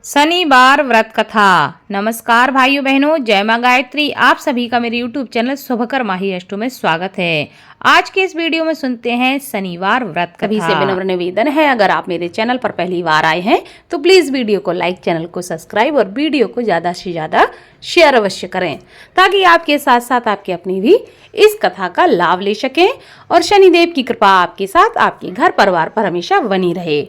शनिवार व्रत कथा। नमस्कार भाइयों बहनों, जय मां गायत्री। आप सभी का मेरे YouTube चैनल शुभकर माही अष्टो में स्वागत है। आज के इस वीडियो में सुनते हैं शनिवार व्रत कथा। सभी से विनम्र निवेदन है, अगर आप मेरे चैनल पर पहली बार आए हैं तो प्लीज वीडियो को लाइक, चैनल को सब्सक्राइब और वीडियो को ज्यादा से ज्यादा शेयर अवश्य करें, ताकि आपके साथ साथ आपके अपने भी इस कथा का लाभ ले सकें और शनिदेव की कृपा आपके साथ, आपके घर परिवार पर हमेशा बनी रहे।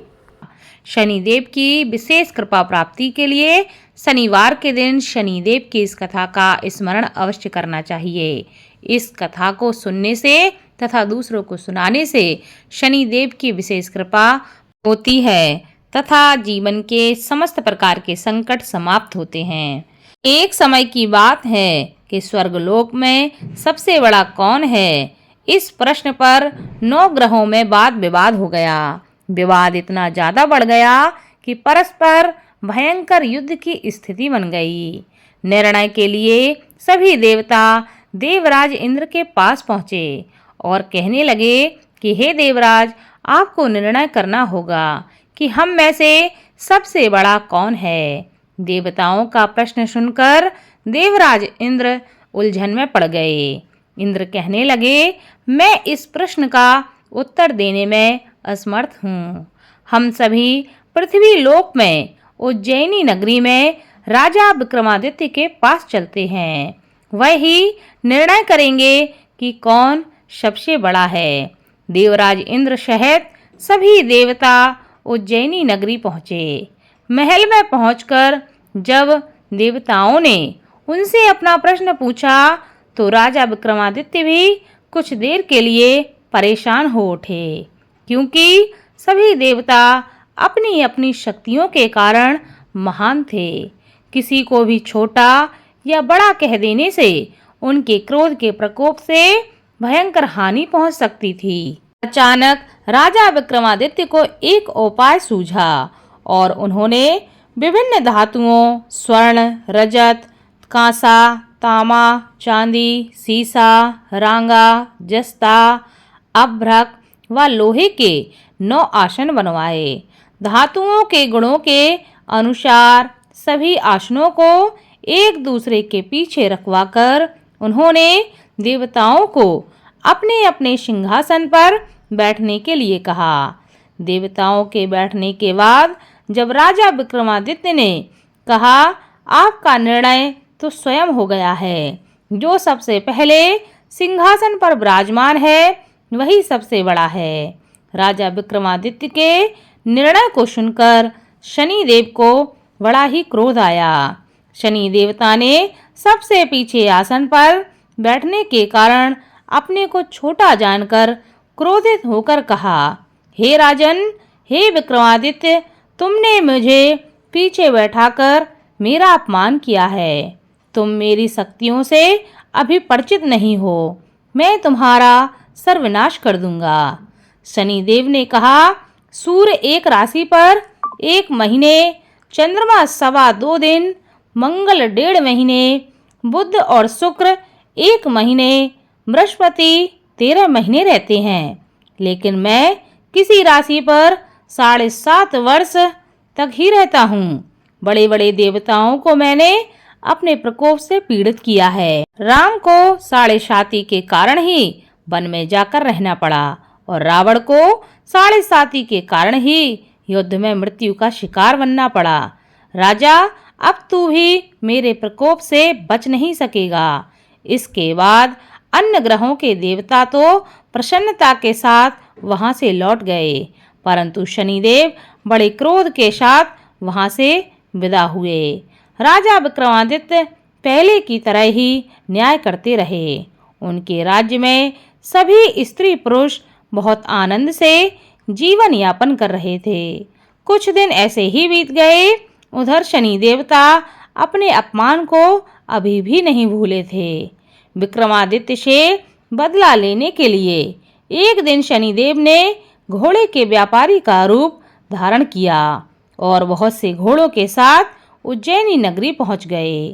शनिदेव की विशेष कृपा प्राप्ति के लिए शनिवार के दिन शनिदेव की इस कथा का स्मरण अवश्य करना चाहिए। इस कथा को सुनने से तथा दूसरों को सुनाने से शनिदेव की विशेष कृपा होती है तथा जीवन के समस्त प्रकार के संकट समाप्त होते हैं। एक समय की बात है कि स्वर्गलोक में सबसे बड़ा कौन है, इस प्रश्न पर 9 ग्रहों में वाद विवाद हो गया। विवाद इतना ज्यादा बढ़ गया कि परस्पर भयंकर युद्ध की स्थिति बन गई। निर्णय के लिए सभी देवता देवराज इंद्र के पास पहुंचे और कहने लगे कि हे देवराज, आपको निर्णय करना होगा कि हम में से सबसे बड़ा कौन है। देवताओं का प्रश्न सुनकर देवराज इंद्र उलझन में पड़ गए। इंद्र कहने लगे, मैं इस प्रश्न का उत्तर देने में असमर्थ हूँ। हम सभी पृथ्वी लोक में उज्जैनी नगरी में राजा विक्रमादित्य के पास चलते हैं। वह ही निर्णय करेंगे कि कौन सबसे बड़ा है। देवराज इंद्र सहित सभी देवता उज्जैनी नगरी पहुँचे। महल में पहुंचकर जब देवताओं ने उनसे अपना प्रश्न पूछा तो राजा विक्रमादित्य भी कुछ देर के लिए परेशान हो उठे, क्योंकि सभी देवता अपनी अपनी शक्तियों के कारण महान थे। किसी को भी छोटा या बड़ा कह देने से उनके क्रोध के प्रकोप से भयंकर हानि पहुंच सकती थी। अचानक राजा विक्रमादित्य को एक उपाय सूझा और उन्होंने विभिन्न धातुओं स्वर्ण, रजत, कांसा, तांबा, चांदी, सीसा, रांगा, जस्ता, अभ्रक व लोहे के 9 आसन बनवाए। धातुओं के गुणों के अनुसार सभी आसनों को एक दूसरे के पीछे रखवाकर उन्होंने देवताओं को अपने अपने सिंहासन पर बैठने के लिए कहा। देवताओं के बैठने के बाद जब राजा विक्रमादित्य ने कहा, आपका निर्णय तो स्वयं हो गया है। जो सबसे पहले सिंहासन पर विराजमान है वही सबसे बड़ा है। राजा विक्रमादित्य के निर्णय को सुनकर शनिदेव को बड़ा ही क्रोध आया। शनि देवता ने सबसे पीछे आसन पर बैठने के कारण अपने को छोटा जानकर क्रोधित होकर कहा, हे राजन, हे विक्रमादित्य, तुमने मुझे पीछे बैठाकर मेरा अपमान किया है। तुम मेरी शक्तियों से अभी परिचित नहीं हो। मैं तुम्हारा सर्वनाश कर दूंगा। शनिदेव ने कहा, सूर्य एक राशि पर 1 महीने, चंद्रमा 2.25 दिन, मंगल 1.5 महीने, बुध और शुक्र 1 महीने, बृहस्पति 13 महीने रहते हैं, लेकिन मैं किसी राशि पर 7.5 वर्ष तक ही रहता हूँ। बड़े बड़े देवताओं को मैंने अपने प्रकोप से पीड़ित किया है। राम को 7.5 के कारण ही वन में जाकर रहना पड़ा और रावण को 7.5 के कारण ही युद्ध में मृत्यु का शिकार बनना पड़ा। राजा, अब तू भी मेरे प्रकोप से बच नहीं सकेगा। इसके बाद अन्य ग्रहों के देवता तो प्रसन्नता के साथ वहां से लौट गए, परंतु शनिदेव बड़े क्रोध के साथ वहां से विदा हुए। राजा विक्रमादित्य पहले की तरह ही न्याय करते रहे। उनके राज्य में सभी स्त्री पुरुष बहुत आनंद से जीवन यापन कर रहे थे। कुछ दिन ऐसे ही बीत गए। उधर शनि देवता अपने अपमान को अभी भी नहीं भूले थे। विक्रमादित्य से बदला लेने के लिए एक दिन शनिदेव ने घोड़े के व्यापारी का रूप धारण किया और बहुत से घोड़ों के साथ उज्जैनी नगरी पहुंच गए।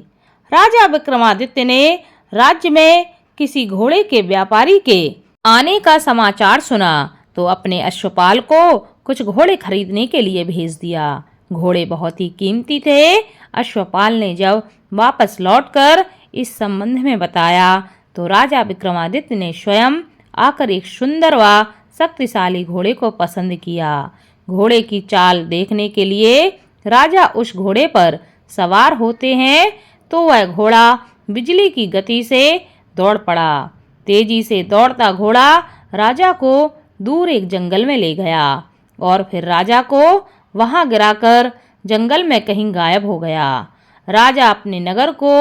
राजा विक्रमादित्य ने राज्य में किसी घोड़े के व्यापारी के आने का समाचार सुना तो अपने अश्वपाल को कुछ घोड़े खरीदने के लिए भेज दिया। घोड़े बहुत ही कीमती थे। अश्वपाल ने जब वापस लौटकर इस संबंध में बताया तो राजा विक्रमादित्य ने स्वयं आकर एक सुंदर व शक्तिशाली घोड़े को पसंद किया। घोड़े की चाल देखने के लिए राजा उस घोड़े पर सवार होते हैं तो वह घोड़ा बिजली की गति से दौड़ पड़ा। तेजी से दौड़ता घोड़ा राजा को दूर एक जंगल में ले गया और फिर राजा को वहां गिराकर जंगल में कहीं गायब हो गया। राजा अपने नगर को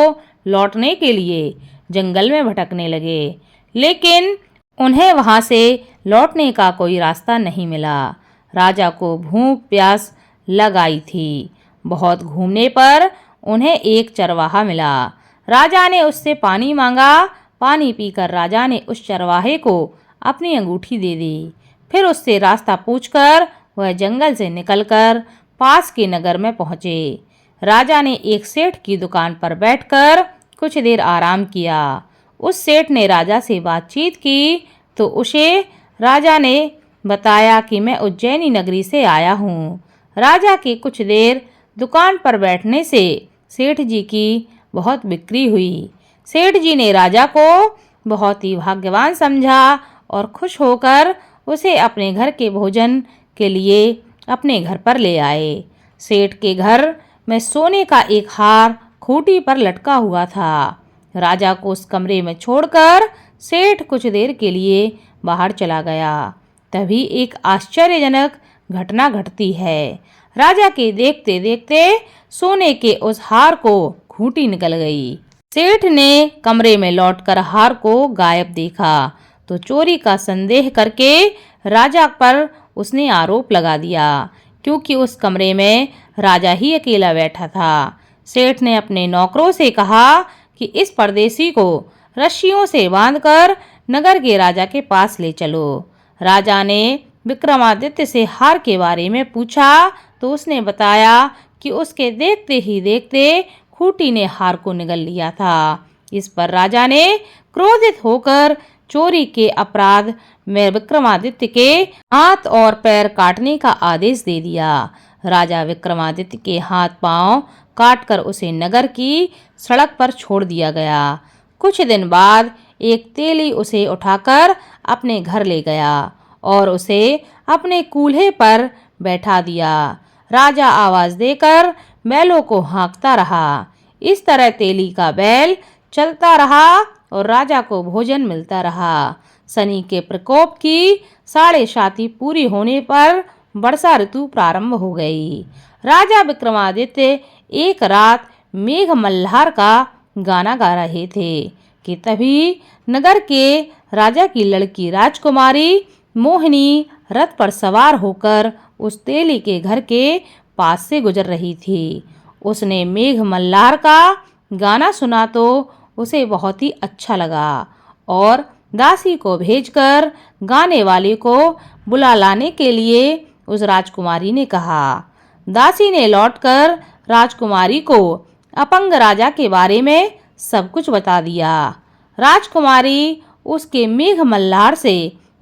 लौटने के लिए जंगल में भटकने लगे, लेकिन उन्हें वहां से लौटने का कोई रास्ता नहीं मिला। राजा को भूख प्यास लग आई थी। बहुत घूमने पर उन्हें एक चरवाहा मिला। राजा ने उससे पानी मांगा। पानी पीकर राजा ने उस चरवाहे को अपनी अंगूठी दे दी। फिर उससे रास्ता पूछकर वह जंगल से निकलकर पास के नगर में पहुंचे। राजा ने एक सेठ की दुकान पर बैठकर कुछ देर आराम किया। उस सेठ ने राजा से बातचीत की तो उसे राजा ने बताया कि मैं उज्जैनी नगरी से आया हूँ। राजा के कुछ देर दुकान पर बैठने से सेठ जी की बहुत बिक्री हुई। सेठ जी ने राजा को बहुत ही भाग्यवान समझा और खुश होकर उसे अपने घर के भोजन के लिए अपने घर पर ले आए। सेठ के घर में सोने का एक हार खूंटी पर लटका हुआ था। राजा को उस कमरे में छोड़कर सेठ कुछ देर के लिए बाहर चला गया। तभी एक आश्चर्यजनक घटना घटती है। राजा के देखते देखते सोने के उस हार को खूंटी निकल गई। सेठ ने कमरे में लौटकर हार को गायब देखा तो चोरी का संदेह करके राजा पर उसने आरोप लगा दिया, क्योंकि उस कमरे में राजा ही अकेला बैठा था। सेठ ने अपने नौकरों से कहा कि इस परदेसी को रस्सियों से बांधकर नगर के राजा के पास ले चलो। राजा ने विक्रमादित्य से हार के बारे में पूछा तो उसने बताया कि उसके देखते ही देखते खूंटी ने हार को निगल लिया था। इस पर राजा ने क्रोधित होकर चोरी के अपराध में विक्रमादित्य के हाथ और पैर काटने का आदेश दे दिया। राजा विक्रमादित्य के हाथ पांव काटकर उसे नगर की सड़क पर छोड़ दिया गया। कुछ दिन बाद एक तेली उसे उठाकर अपने घर ले गया और उसे अपने कूल्हे पर बैठा दिया। राजा आवाज देकर बैलों को हाँकता रहा। इस तरह तेली का बैल चलता रहा और राजा को भोजन मिलता रहा। शनि के प्रकोप की 7.5 पूरी होने पर वर्षा ऋतु प्रारंभ हो गई। राजा विक्रमादित्य एक रात मेघ मल्हार का गाना गा रहे थे कि तभी नगर के राजा की लड़की राजकुमारी मोहिनी रथ पर सवार होकर उस तेली के घर के पास से गुजर रही थी। उसने मेघ मल्हार का गाना सुना तो उसे बहुत ही अच्छा लगा और दासी को भेजकर गाने वाले को बुला लाने के लिए उस राजकुमारी ने कहा। दासी ने लौटकर राजकुमारी को अपंग राजा के बारे में सब कुछ बता दिया। राजकुमारी उसके मेघ मल्हार से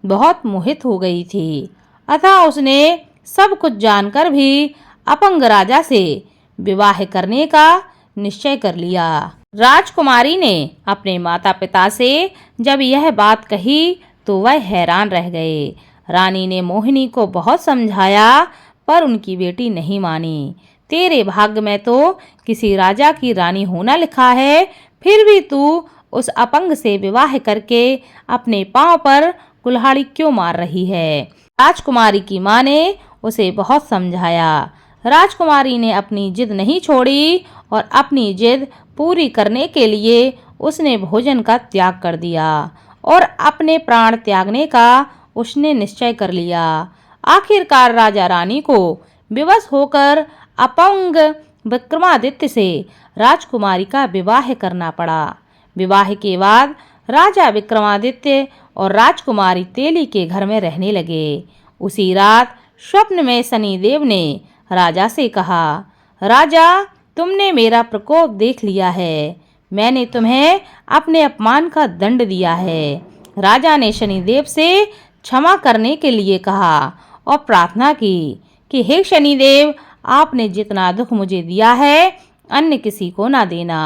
बहुत मोहित हो गई थी, अतः उसने सब कुछ जानकर भी अपंग राजा से विवाह करने का निश्चय कर लिया। राजकुमारी ने अपने माता पिता से जब यह बात कही तो वह हैरान रह गए। रानी ने मोहिनी को बहुत समझाया पर उनकी बेटी नहीं मानी। तेरे भाग्य में तो किसी राजा की रानी होना लिखा है, फिर भी तू उस अपंग से विवाह करके अपने पांव पर कुल्हाड़ी क्यों मार रही है। राजकुमारी की माँ ने उसे बहुत समझाया। राजकुमारी ने अपनी जिद नहीं छोड़ी और अपनी जिद पूरी करने के लिए उसने भोजन का त्याग कर दिया और अपने प्राण त्यागने का उसने निश्चय कर लिया। आखिरकार राजा रानी को विवश होकर अपंग विक्रमादित्य से राजकुमारी का विवाह करना पड़ा। विवाह के बाद राजा विक्रमादित्य और राजकुमारी तेली के घर में रहने लगे। उसी रात स्वप्न में शनिदेव ने राजा से कहा, राजा तुमने मेरा प्रकोप देख लिया है, मैंने तुम्हें अपने अपमान का दंड दिया है। राजा ने शनिदेव से क्षमा करने के लिए कहा और प्रार्थना की कि हे शनिदेव, आपने जितना दुख मुझे दिया है अन्य किसी को ना देना।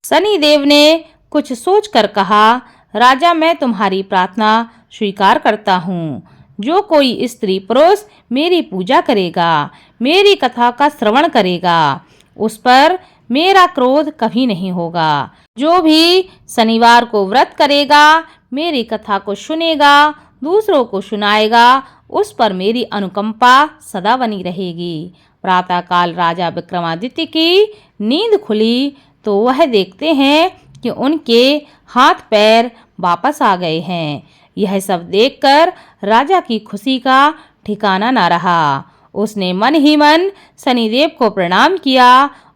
शनिदेव ने कुछ सोचकर कहा, राजा मैं तुम्हारी प्रार्थना स्वीकार करता हूँ। जो कोई स्त्री पुरुष मेरी पूजा करेगा, मेरी कथा का श्रवण करेगा, उस पर मेरा क्रोध कभी नहीं होगा। जो भी शनिवार को व्रत करेगा, मेरी कथा को सुनेगा, दूसरों को सुनाएगा, उस पर मेरी अनुकंपा सदा बनी रहेगी। प्रातःकाल राजा विक्रमादित्य की नींद खुली तो वह देखते हैं कि उनके हाथ पैर वापस आ गए हैं। यह सब देखकर राजा की खुशी का ठिकाना न रहा। उसने मन ही मन शनिदेव को प्रणाम किया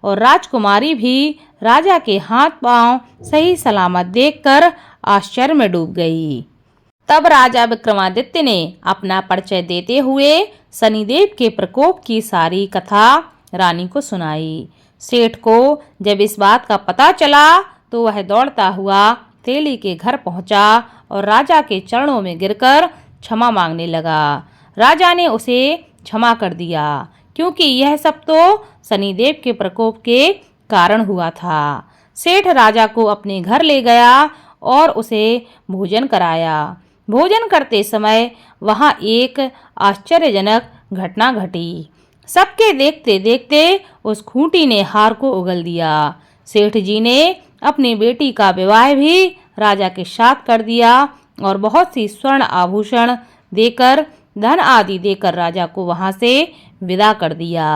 और राजकुमारी भी राजा के हाथ पांव सही सलामत देखकर आश्चर्य में डूब गई। तब राजा विक्रमादित्य ने अपना परिचय देते हुए शनिदेव के प्रकोप की सारी कथा रानी को सुनाई। सेठ को जब इस बात का पता चला तो वह दौड़ता हुआ तेली के घर पहुंचा और राजा के चरणों में गिरकर क्षमा मांगने लगा। राजा ने उसे क्षमा कर दिया, क्योंकि यह सब तो शनिदेव के प्रकोप के कारण हुआ था। सेठ राजा को अपने घर ले गया और उसे भोजन कराया। भोजन करते समय वहां एक आश्चर्यजनक घटना घटी। सबके देखते देखते उस खूंटी ने हार को उगल दिया। सेठ जी ने अपनी बेटी का विवाह भी राजा के साथ कर दिया और बहुत सी स्वर्ण आभूषण देकर, धन आदि देकर राजा को वहां से विदा कर दिया।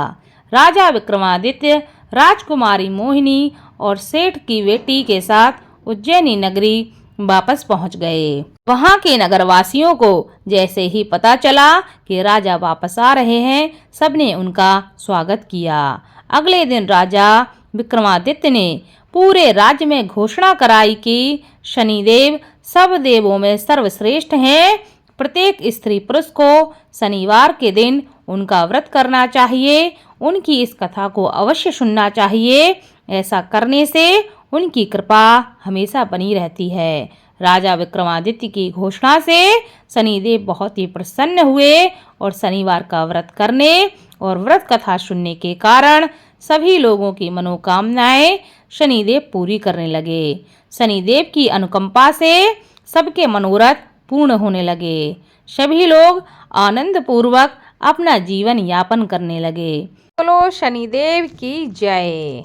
राजा विक्रमादित्य राजकुमारी मोहिनी और सेठ की बेटी के साथ उज्जैनी नगरी वापस पहुंच गए। वहां के नगरवासियों को जैसे ही पता चला कि राजा वापस आ रहे हैं, सबने उनका स्वागत किया। अगले दिन राजा विक्रमादित्य ने पूरे राज्य में घोषणा कराई कि शनिदेव सब देवों में सर्वश्रेष्ठ हैं। प्रत्येक स्त्री पुरुष को शनिवार के दिन उनका व्रत करना चाहिए, उनकी इस कथा को अवश्य सुनना चाहिए। ऐसा करने से उनकी कृपा हमेशा बनी रहती है। राजा विक्रमादित्य की घोषणा से शनिदेव बहुत ही प्रसन्न हुए और शनिवार का व्रत करने और व्रत कथा सुनने के कारण सभी लोगों की मनोकामनाएं शनिदेव पूरी करने लगे। शनिदेव की अनुकंपा से सबके मनोरथ पूर्ण होने लगे। सभी लोग आनंद पूर्वक अपना जीवन यापन करने लगे। बोलो शनिदेव की जय।